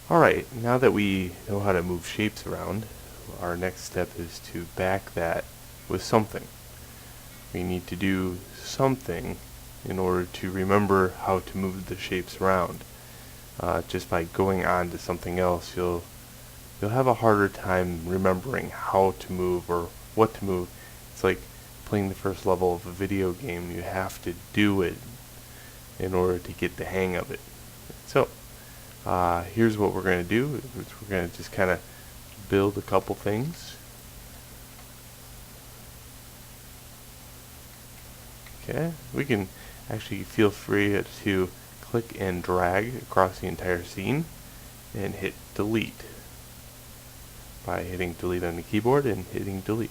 Alright, now that we know how to move shapes around, our next step is to back that with something. We need to do something in order to remember how to move the shapes around. Just by going on to something else, you'll have a harder time remembering how to move or what to move. It's like playing the first level of a video game. You have to do it in order to get the hang of it. So, here's what we're going to do. We're going to just kind of build a couple things. Okay, we can actually feel free to click and drag across the entire scene and hit delete by hitting delete on the keyboard and hitting delete.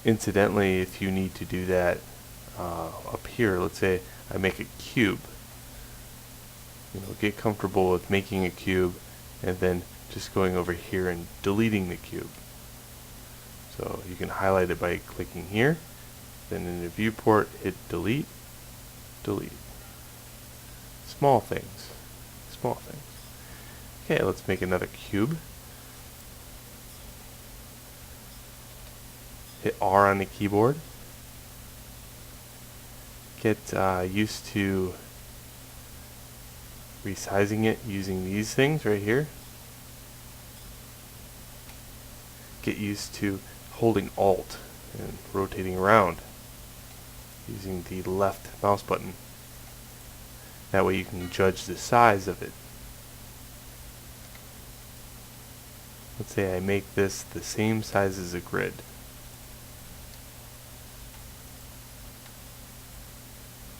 Incidentally, if you need to do that up here, let's say I make a cube. Get comfortable with making a cube and then just going over here and deleting the cube. So you can highlight it by clicking here, then in the viewport hit delete, delete. Small things, small things. Okay, let's make another cube. Hit R on the keyboard. Get used to resizing it using these things right here. Get used to holding Alt and rotating around using the left mouse button. That way you can judge the size of it. Let's say I make this the same size as a grid.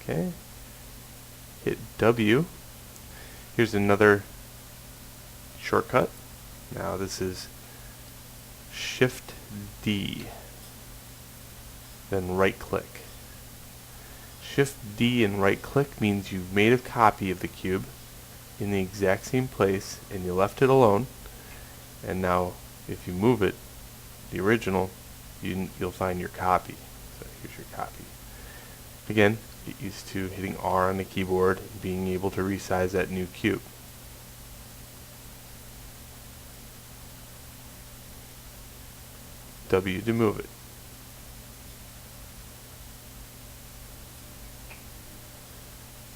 Okay, hit W. Here's another shortcut. Now this is Shift D, then right click. Shift D and right click means you've made a copy of the cube in the exact same place and you left it alone, and now if you move it, the original, you'll find your copy. So here's your copy. Again, get used to hitting R on the keyboard and being able to resize that new cube. W to move it.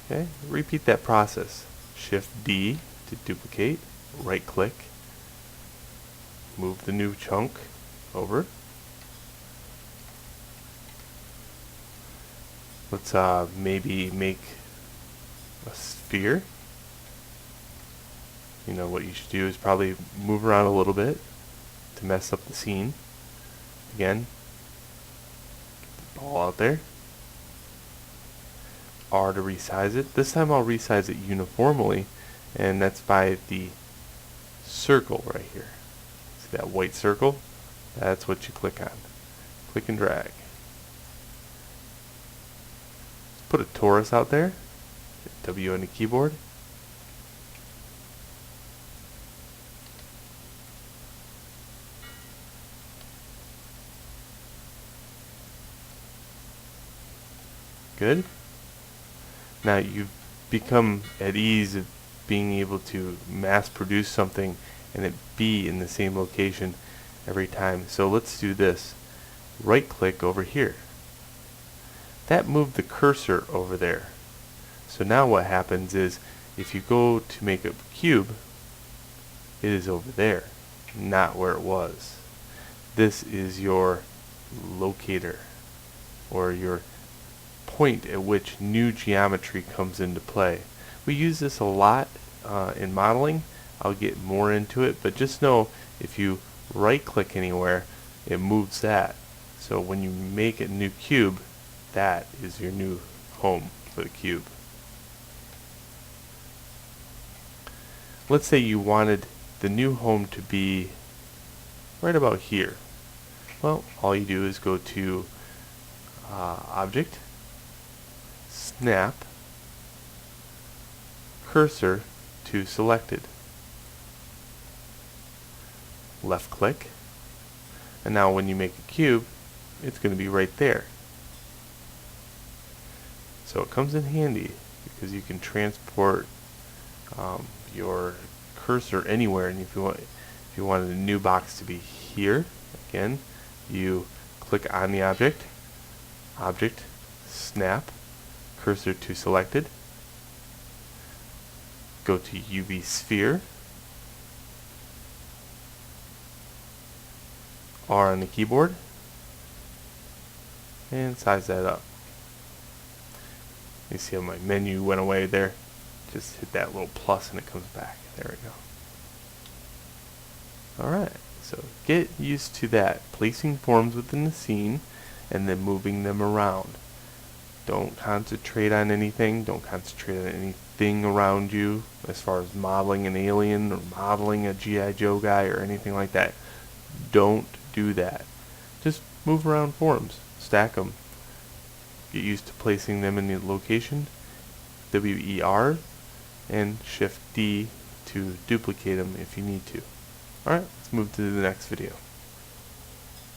Okay, repeat that process. Shift D to duplicate, right click, move the new chunk over. Let's maybe make a sphere. What you should do is probably move around a little bit to mess up the scene. Again, get the ball out there. R to resize it. This time I'll resize it uniformly, and that's by the circle right here. See that white circle? That's what you click on. Click and drag. Put a torus out there. Hit W on the keyboard. Good. Now you've become at ease of being able to mass produce something and it be in the same location every time. So let's do this. Right click over here. That moved the cursor over there. So now what happens is if you go to make a cube, it is over there, not where it was. This is your locator, or your point at which new geometry comes into play. We use this a lot in modeling. I'll get more into it, but just know if you right click anywhere, it moves that. So when you make a new cube, that is your new home for the cube. Let's say you wanted the new home to be right about here. Well, all you do is go to Object, Snap, Cursor to Selected. Left click, and now when you make a cube, it's going to be right there. So it comes in handy because you can transport your cursor anywhere, and if you wanted a new box to be here, again, you click on the object, snap, cursor to selected, go to UV sphere, R on the keyboard, and size that up. You see how my menu went away there? Just hit that little plus and it comes back. There we go. Alright, so get used to that. Placing forms within the scene and then moving them around. Don't concentrate on anything. Don't concentrate on anything around you as far as modeling an alien or modeling a G.I. Joe guy or anything like that. Don't do that. Just move around forms. Stack them. Get used to placing them in the location. WER and Shift D to duplicate them if you need to. Alright, let's move to the next video.